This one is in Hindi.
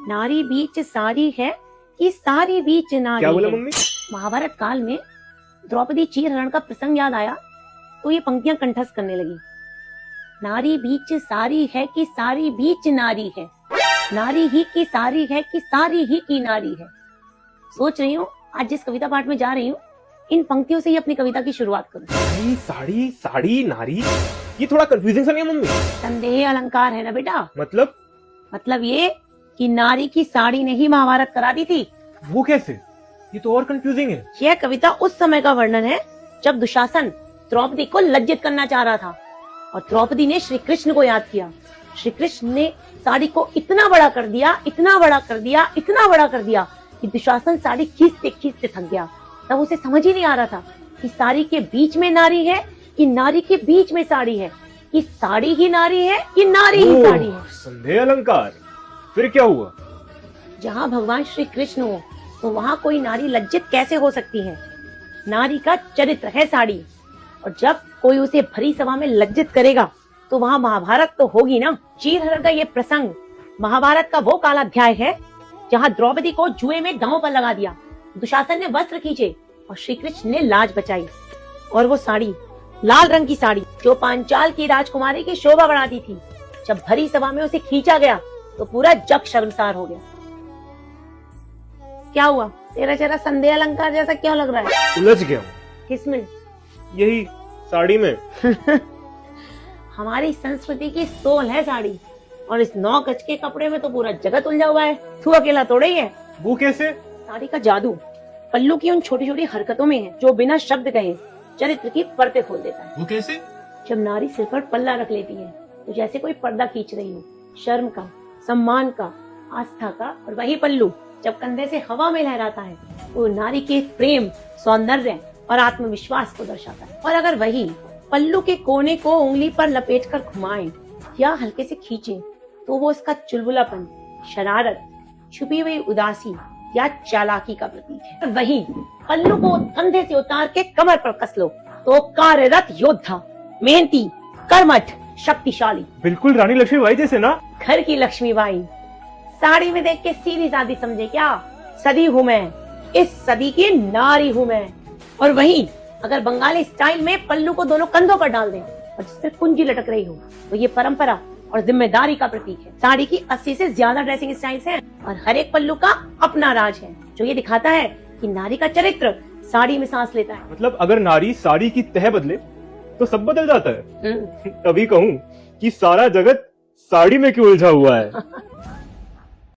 नारी बीच सारी है कि सारी बीच नारी क्या बोला है। मम्मी? महाभारत काल में द्रौपदी चीरहरण का प्रसंग याद आया तो ये पंक्तियां कंठस्थ करने लगी। नारी बीच सारी है कि सारी बीच नारी है, नारी ही की सारी है कि सारी ही की नारी है। सोच रही हूँ आज जिस कविता पाठ में जा रही हूँ इन पंक्तियों से ही अपनी कविता की शुरुआत करूँ। नारी साड़ी साड़ी नारी, ये थोड़ा कंफ्यूजिंग सा नहीं है मम्मी? संदेह अलंकार है ना बेटा। मतलब ये कि नारी की साड़ी ने ही महाभारत करा दी थी। वो कैसे? ये तो और कंफ्यूजिंग है। यह कविता उस समय का वर्णन है जब दुशासन द्रौपदी को लज्जित करना चाह रहा था और द्रौपदी ने श्री कृष्ण को याद किया। श्री कृष्ण ने साड़ी को इतना बड़ा कर दिया, इतना बड़ा कर दिया, इतना बड़ा कर दिया कि दुशासन साड़ी खींचते खींचते थक गया। तब उसे समझ ही नहीं आ रहा था कि साड़ी के बीच में नारी है कि नारी के बीच में साड़ी है, कि साड़ी ही नारी है कि नारी ही साड़ी है। संदेह अलंकार। फिर क्या हुआ? जहाँ भगवान श्री कृष्ण हो तो वहाँ कोई नारी लज्जित कैसे हो सकती है? नारी का चरित्र है साड़ी, और जब कोई उसे भरी सभा में लज्जित करेगा तो वहाँ महाभारत तो होगी ना। चीरहरण का ये प्रसंग महाभारत का वो कालाध्याय है जहाँ द्रौपदी को जुए में दांव पर लगा दिया, दुशासन ने वस्त्र खींचे और श्री कृष्ण ने लाज बचाई। और वो साड़ी, लाल रंग की साड़ी जो पांचाल की राजकुमारी की शोभा बढ़ाती थी, जब भरी सभा में उसे खींचा गया तो पूरा जग शर्मसार हो गया। क्या हुआ? तेरा चेहरा संदेह अलंकार जैसा क्यों लग रहा है? उलझ गया हूँ। किसमें? यही साड़ी में। हमारी संस्कृति की सोल है साड़ी, और इस 9 गज के कपड़े में तो पूरा जगत उलझा हुआ है। तू अकेला थोड़ा ही है। वो कैसे? साड़ी का जादू पल्लू की उन छोटी छोटी हरकतों में है जो बिना शब्द कहे चरित्र की परतें खोल देता है। वो कैसे? जब नारी सिर पर पल्ला रख लेती है तो जैसे कोई पर्दा खींच रही हो, शर्म का, सम्मान का, आस्था का। और वही पल्लू जब कंधे से हवा में लहराता है वो नारी के प्रेम, सौंदर्य और आत्मविश्वास को दर्शाता है। और अगर वही पल्लू के कोने को उंगली पर लपेटकर घुमाएं या हल्के से खींचे तो वो उसका चुलबुलापन, शरारत, छुपी हुई उदासी या चालाकी का प्रतीक है। और वही पल्लू को कंधे से उतार के कमर पर कस लो तो कार्यरत योद्धा, मेहनती, कर्मठ, शक्तिशाली, बिल्कुल रानी लक्ष्मीबाई जैसे ना। घर की लक्ष्मीबाई। साड़ी में देख के सीधी सादी समझे क्या? सदी हूँ मैं, इस सदी की नारी हूँ मैं। और वही अगर बंगाली स्टाइल में पल्लू को दोनों कंधों पर डाल दें और जिस पर कुंजी लटक रही हो तो ये परंपरा और जिम्मेदारी का प्रतीक है। साड़ी की 80 से ज्यादा ड्रेसिंग स्टाइल्स हैं और हर एक पल्लू का अपना राज है जो ये दिखाता है कि नारी का चरित्र साड़ी में सांस लेता है। मतलब अगर नारी साड़ी की तह बदले तो सब बदल जाता है। तभी कहूँ कि सारा जगत साड़ी में क्यों उलझा हुआ है।